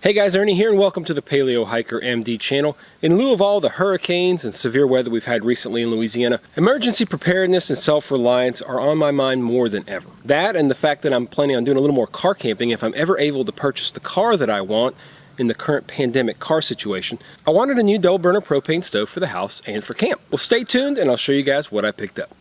Hey guys, Ernie here and welcome to the Paleo Hiker MD channel. In lieu of all the hurricanes and severe weather we've had recently in Louisiana, emergency preparedness and self-reliance are on my mind more than ever. That and the fact that I'm planning on doing a little more car camping if I'm ever able to purchase the car that I want in the current pandemic car situation. I wanted a new double burner propane stove for the house and for camp. Well, stay tuned and I'll show you guys what I picked up.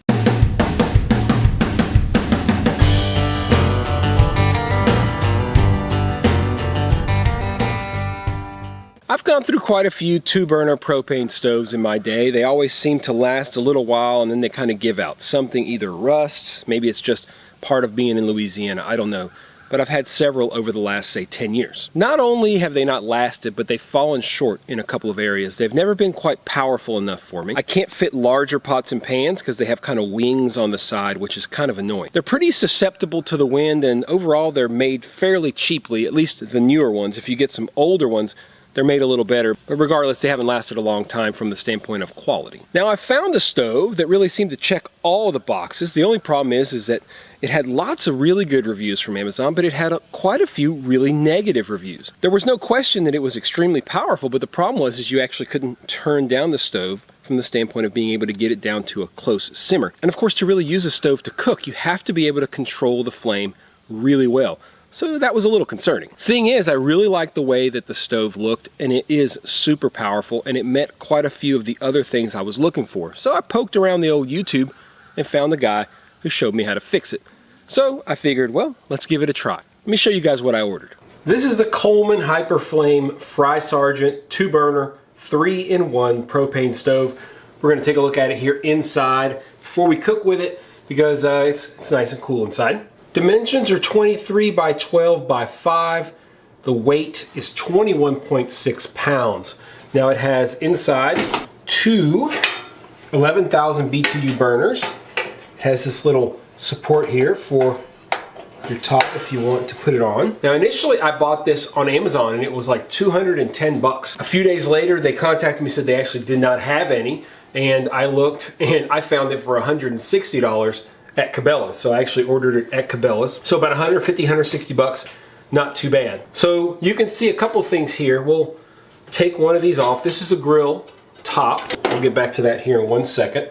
I've gone through quite a few two-burner propane stoves in my day. They always seem to last a little while and then they kind of give out. Something either rusts, maybe it's just part of being in Louisiana, I don't know. But I've had several over the last, say, 10 years. Not only have they not lasted, but they've fallen short in a couple of areas. They've never been quite powerful enough for me. I can't fit larger pots and pans because they have kind of wings on the side, which is kind of annoying. They're pretty susceptible to the wind and overall they're made fairly cheaply, at least the newer ones. If you get some older ones, they're made a little better, but regardless, they haven't lasted a long time from the standpoint of quality. Now, I found a stove that really seemed to check all the boxes. The only problem is that it had lots of really good reviews from Amazon, but it had quite a few really negative reviews. There was no question that it was extremely powerful, but the problem was you actually couldn't turn down the stove from the standpoint of being able to get it down to a close simmer. And of course, to really use a stove to cook, you have to be able to control the flame really well. So that was a little concerning. Thing is, I really liked the way that the stove looked, and it is super powerful, and it met quite a few of the other things I was looking for. So I poked around the old YouTube and found the guy who showed me how to fix it. So I figured, well, let's give it a try. Let me show you guys what I ordered. This is the Coleman Hyperflame Fyresergeant 2-burner 3-in-1 propane stove. We're going to take a look at it here inside before we cook with it because it's nice and cool inside. Dimensions are 23 by 12 by 5. The weight is 21.6 pounds. Now it has inside two 11,000 BTU burners. It has this little support here for your top if you want to put it on. Now initially I bought this on Amazon and it was like 210 bucks. A few days later they contacted me, said they actually did not have any, and I looked and I found it for $160 at Cabela's. So I actually ordered it at Cabela's. So about 150, 160 bucks, not too bad. So you can see a couple things here. We'll take one of these off. This is a grill top. I'll get back to that here in 1 second.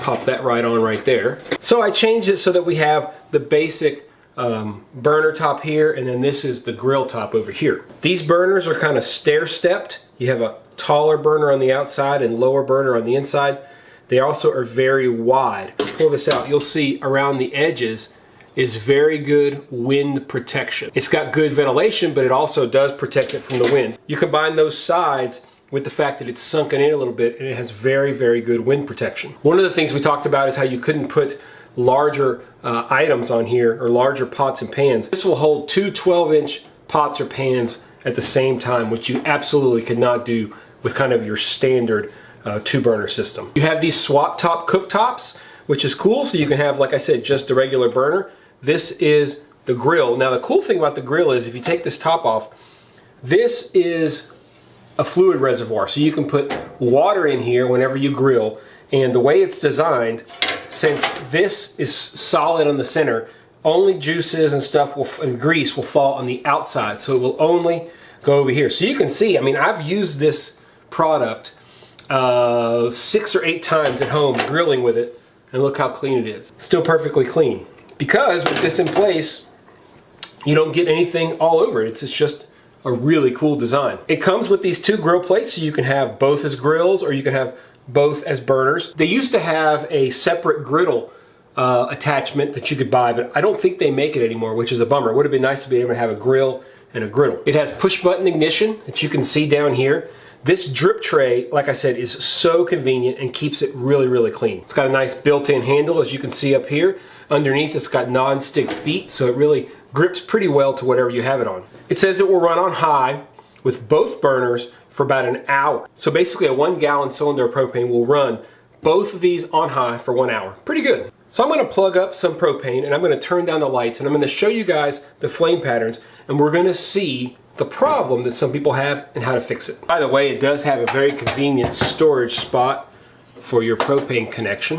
Pop that right on right there. So I changed it so that we have the basic burner top here, and then this is the grill top over here. These burners are kind of stair-stepped. You have a taller burner on the outside and lower burner on the inside. They also are very wide. Pull this out, you'll see around the edges is very good wind protection. It's got good ventilation, but it also does protect it from the wind. You combine those sides with the fact that it's sunken in a little bit and it has very, very good wind protection. One of the things we talked about is how you couldn't put larger items on here or larger pots and pans. This will hold two 12-inch pots or pans at the same time, which you absolutely could not do with kind of your standard two-burner system. You have these swap top cooktops, which is cool, so you can have, like I said, just a regular burner. This is the grill. Now the cool thing about the grill is if you take this top off, this is a fluid reservoir, so you can put water in here whenever you grill, and the way it's designed, since this is solid on the center, only juices and stuff and grease will fall on the outside, so it will only go over here. So you can see, I mean, I've used this product 6 or 8 times at home grilling with it, and look how clean it is. Still perfectly clean. Because with this in place, you don't get anything all over it. It's just a really cool design. It comes with these two grill plates, so you can have both as grills or you can have both as burners. They used to have a separate griddle attachment that you could buy, but I don't think they make it anymore, which is a bummer. It would have been nice to be able to have a grill and a griddle. It has push button ignition that you can see down here. This drip tray, like I said, is so convenient and keeps it really, really clean. It's got a nice built-in handle, as you can see up here. Underneath, it's got non-stick feet, so it really grips pretty well to whatever you have it on. It says it will run on high with both burners for about an hour. So basically a 1-gallon cylinder of propane will run both of these on high for 1 hour. Pretty good. So I'm going to plug up some propane and I'm going to turn down the lights and I'm going to show you guys the flame patterns, and we're going to see the problem that some people have and how to fix it. By the way, it does have a very convenient storage spot for your propane connection.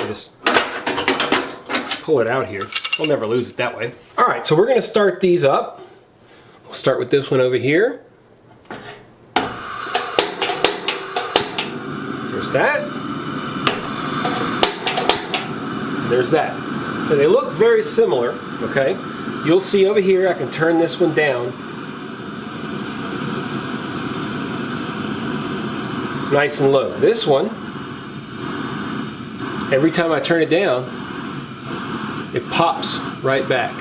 Just pull it out here. We'll never lose it that way. All right, so we're going to start these up. We'll start with this one over here. There's that. There's that. And they look very similar, okay? You'll see over here, I can turn this one down. Nice and low. This one, every time I turn it down, it pops right back.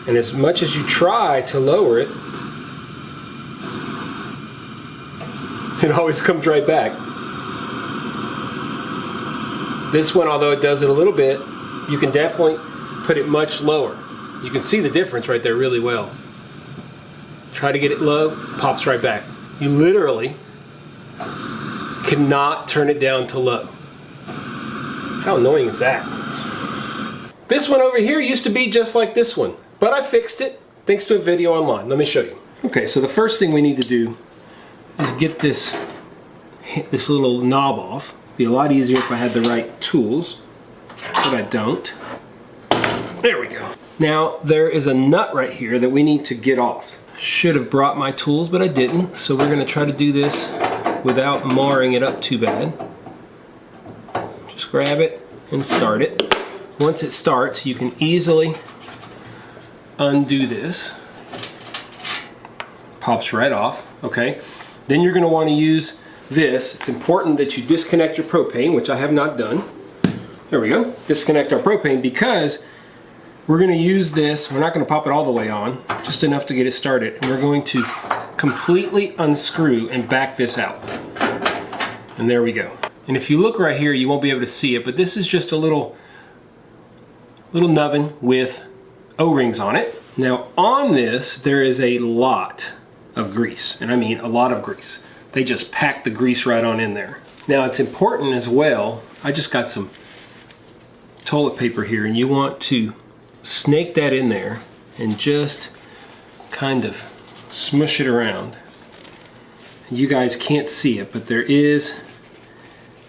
And as much as you try to lower it, it always comes right back. This one, although it does it a little bit, you can definitely put it much lower. You can see the difference right there really well. Try to get it low, pops right back. You literally cannot turn it down to low. How annoying is that? This one over here used to be just like this one, but I fixed it thanks to a video online. Let me show you. Okay, so the first thing we need to do is get this little knob off. It'd be a lot easier if I had the right tools, but I don't. There we go. Now there is a nut right here that we need to get off. Should have brought my tools, but I didn't, so we're going to try to do this without marring it up too bad. Just grab it and start it. Once it starts, you can easily undo this. Pops right off, okay? Then you're going to want to use this. It's important that you disconnect your propane, which I have not done. There we go. Disconnect our propane because we're going to use this. We're not going to pop it all the way on, just enough to get it started. And we're going to completely unscrew and back this out. And there we go. And if you look right here, you won't be able to see it, but this is just a little nubbin with O-rings on it. Now on this, there is a lot of grease, and I mean a lot of grease. They just pack the grease right on in there. Now it's important as well, I just got some toilet paper here, and you want to snake that in there and just kind of smush it around. You guys can't see it, but there is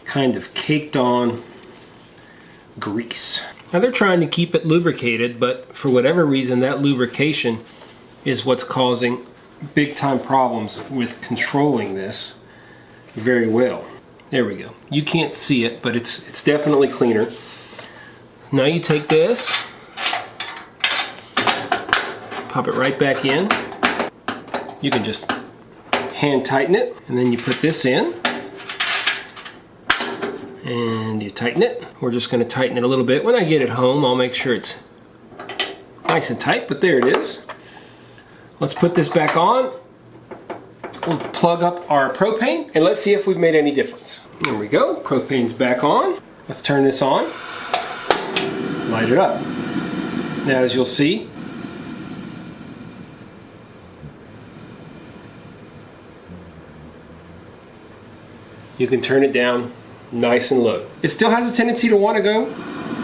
kind of caked on grease. Now they're trying to keep it lubricated, but for whatever reason that lubrication is what's causing big time problems with controlling this very well. There we go. You can't see it, but it's definitely cleaner. Now you take this, pop it right back in. You can just hand tighten it, and then you put this in and you tighten it. We're just going to tighten it a little bit. When I get it home, I'll make sure it's nice and tight, but there it is. Let's put this back on. We'll plug up our propane and let's see if we've made any difference. There we go. Propane's back on. Let's turn this on. Light it up. Now as you'll see, you can turn it down nice and low. It still has a tendency to want to go.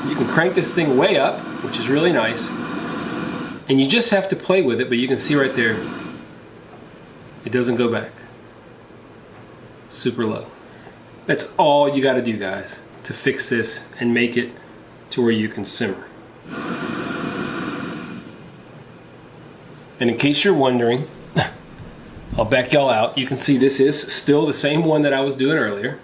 You can crank this thing way up, which is really nice. And you just have to play with it, but you can see right there, it doesn't go back. Super low. That's all you got to do, guys, to fix this and make it to where you can simmer. And in case you're wondering, I'll back y'all out. You can see this is still the same one that I was doing earlier.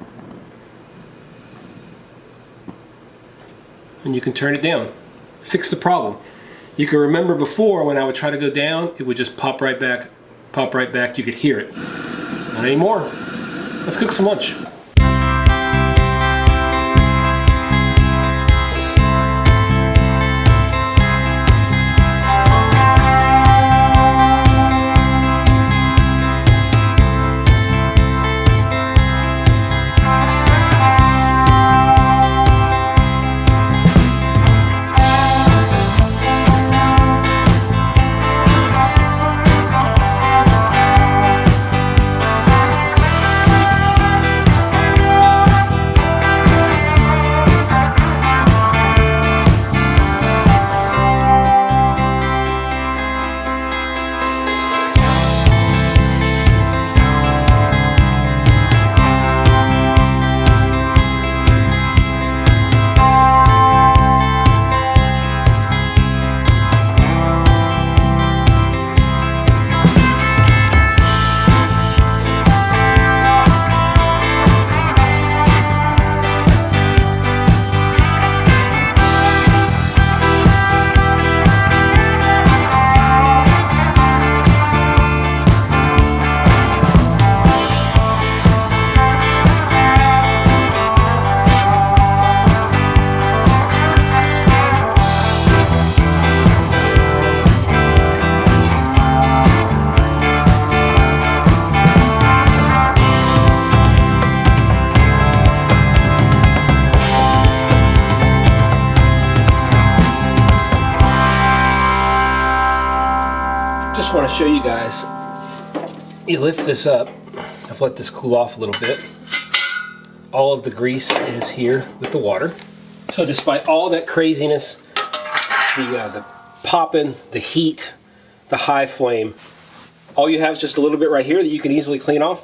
And you can turn it down. Fix the problem. You can remember before when I would try to go down, it would just pop right back, pop right back. You could hear it. Not anymore. Let's cook some lunch. show you guys. You lift this up. I've let this cool off a little bit. All of the grease is here with the water. So despite all that craziness, the popping, the heat, the high flame, all you have is just a little bit right here that you can easily clean off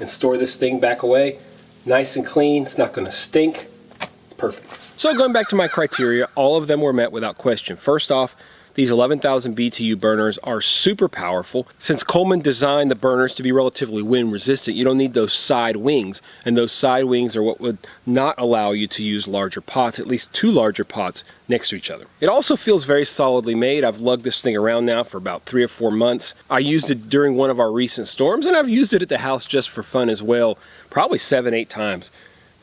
and store this thing back away. Nice and clean. It's not going to stink. It's perfect. So going back to my criteria, all of them were met without question. First off, these 11,000 BTU burners are super powerful. Since Coleman designed the burners to be relatively wind resistant, you don't need those side wings, and those side wings are what would not allow you to use larger pots, at least 2 larger pots next to each other. It also feels very solidly made. I've lugged this thing around now for about 3 or 4 months. I used it during one of our recent storms, and I've used it at the house just for fun as well, probably 7, 8 times.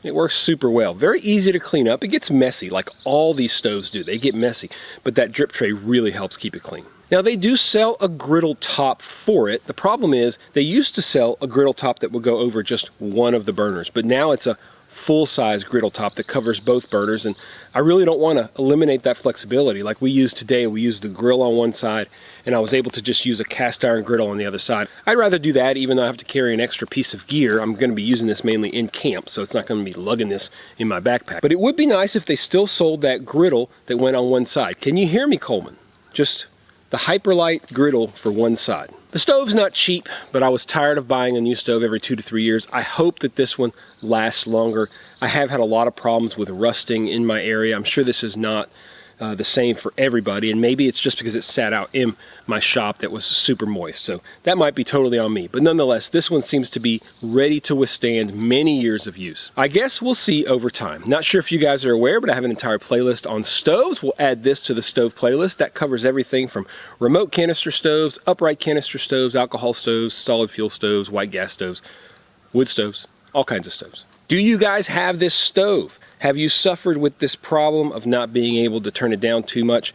It works super well. Very easy to clean up. It gets messy like all these stoves do. They get messy, but that drip tray really helps keep it clean. Now they do sell a griddle top for it. The problem is they used to sell a griddle top that would go over just one of the burners, but now it's a full-size griddle top that covers both burners, and I really don't want to eliminate that flexibility. Like we used today, we used the grill on one side, and I was able to just use a cast iron griddle on the other side. I'd rather do that even though I have to carry an extra piece of gear. I'm going to be using this mainly in camp, so it's not going to be lugging this in my backpack. But it would be nice if they still sold that griddle that went on one side. Can you hear me, Coleman? Just the Hyperlight griddle for one side. The stove's not cheap, but I was tired of buying a new stove every 2 to 3 years. I hope that this one lasts longer. I have had a lot of problems with rusting in my area. I'm sure this is not the same for everybody, and maybe it's just because it sat out in my shop that was super moist, so that might be totally on me. But nonetheless, this one seems to be ready to withstand many years of use. I guess we'll see over time. Not sure if you guys are aware, but I have an entire playlist on stoves. We'll add this to the stove playlist. That covers everything from remote canister stoves, upright canister stoves, alcohol stoves, solid fuel stoves, white gas stoves, wood stoves, all kinds of stoves. Do you guys have this stove? Have you suffered with this problem of not being able to turn it down too much?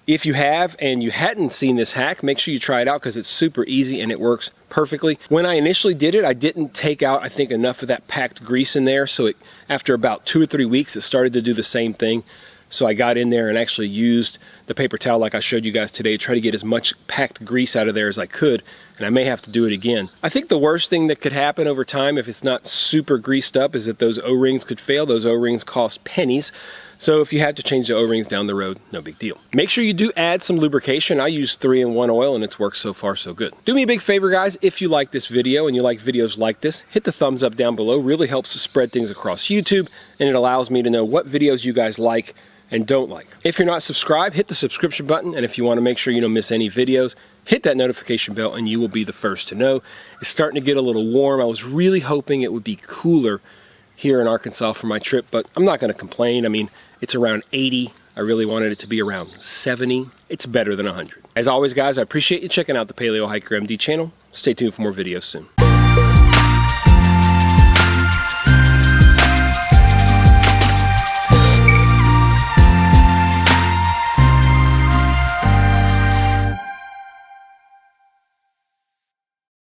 If you have and you hadn't seen this hack, make sure you try it out because it's super easy and it works perfectly. When I initially did it, I didn't take out, I think, enough of that packed grease in there, so after about 2 or 3 weeks, it started to do the same thing. So I got in there and actually used the paper towel like I showed you guys today to try to get as much packed grease out of there as I could, and I may have to do it again. I think the worst thing that could happen over time if it's not super greased up is that those O-rings could fail. Those O-rings cost pennies, so if you had to change the O-rings down the road, no big deal. Make sure you do add some lubrication. I use 3-in-1 oil and it's worked so far so good. Do me a big favor, guys, if you like this video and you like videos like this, hit the thumbs up down below. Really helps to spread things across YouTube, and it allows me to know what videos you guys like and don't like. If you're not subscribed, hit the subscription button, and if you want to make sure you don't miss any videos, hit that notification bell and you will be the first to know. It's starting to get a little warm. I was really hoping it would be cooler here in Arkansas for my trip, but I'm not going to complain. I mean, it's around 80. I really wanted it to be around 70. It's better than 100. As always, guys, I appreciate you checking out the Paleo Hiker MD channel. Stay tuned for more videos soon.